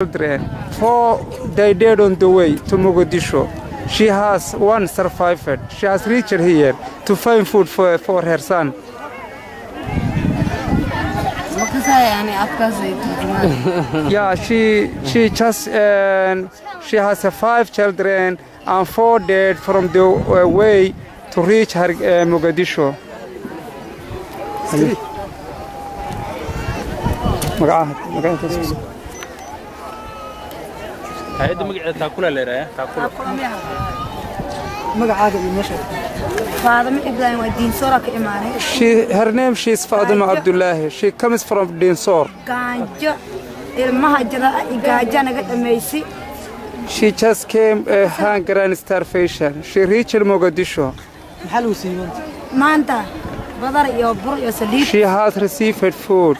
children. 4 they died on the way to Mogadishu. She has one survived. She has reached here to find food for her son. Yeah, she just she has 5 children and 4 dead from the way to reach her Mogadishu. هيدا مقعد تاكولا ليرة تاكولا مقعد المشي فاطمة إبراهيم الدين صورة كإمانة. Her name is Fatima Abdullahi. She comes from Dinsor. كانجا المهجرة إجاجة نقد ميسي. She just came hunger and starvation. She reached Mogadishu. محلو سيمون ما أنت بدر يوبر يسليب. She has received food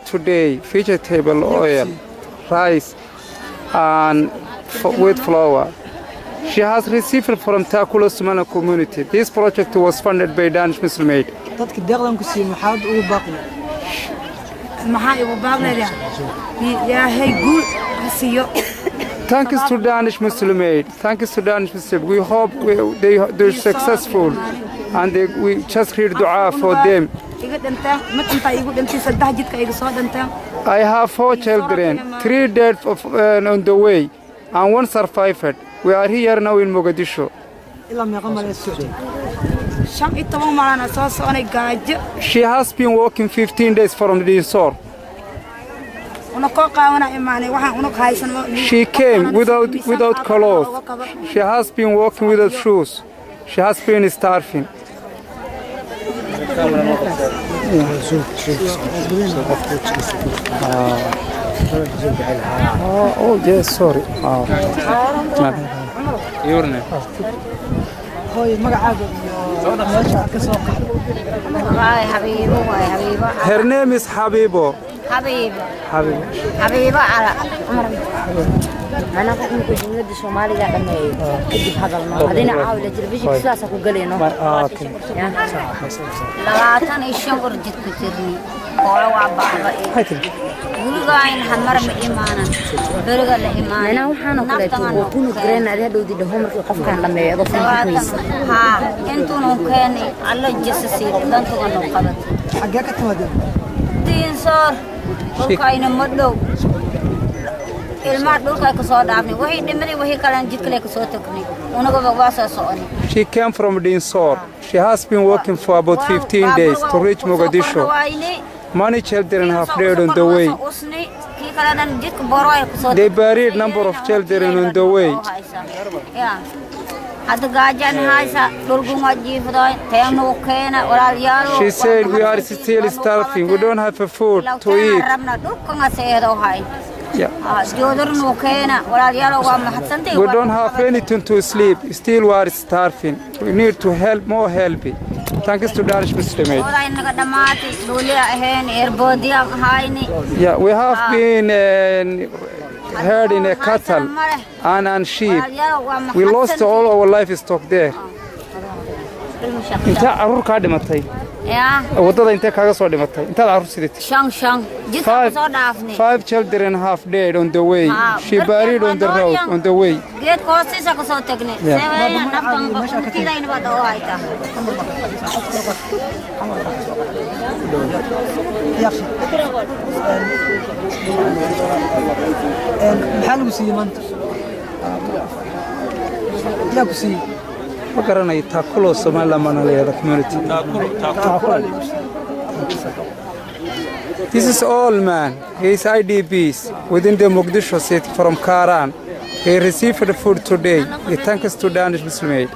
today, vegetable oil, rice and with flour. She has received from Taakulo Somaliland community. This project was funded by Danish Muslim Aid. dadka deeqdan ku sii maxaad ugu baaqnaa maxay ugu baaqnaa yaa hay guul hasiyo. Thanks to Danish Muslim Aid. Thanks to Danish Muslim. We hope they're successful and we just read dua for them. I have 4 children, 3 dead on the way and 1 survived. We are here now in Mogadishu. She has been walking 15 days from the resort. She came without clothes. She has been walking without shoes. She has been starving. Oh yes, sorry. يورنا Her name is Habibo. حبيبة على أنا كنت جملة الصومالية لما كنت هذا الماء هذين عاودة التلفزيون كساسة كقولينه لا تاني الشغل جد كتيرني ولا وعبا ولقاين حمر إيمانا برجع لإيمان أنا وحنا كلنا وكونوا قرينا هذا دودي دهم القف كان لما يضيفون ها أنتوا نوكاني على الجسسي دانتوا كانوا قبض حقك تمدين دين صار وكاين مدلو She came from Dinsor. She has been walking for about 15 days to reach Mogadishu. Many children have died on the way. They buried a number of children on the way. She said we are still starving. We don't have food to eat. Yeah. We don't have anything to sleep. Still we are starving. We need to help, more help. Thanks to Danish Muslim Aid. Yeah, we have been herding a cattle and sheep. We lost all our livestock there. Inta arur ka dhimatay wadada intee kaaga soo dhimatay intaad arur sidii shan jidka soo dhaafnay 5 children have died on the way. She buried on the road on the way. geed hoostiisa ka soo tagnay seebayna naftan qofkiidayna wada oo hayta maxaa lagu siiyey maanta yaa ku siiyey Magaranay Taakulo Somaliland community. This is all man. He is IDPs within the Mogadishu city from Karan. He received the food today. He thanks to Danish Muslim Aid.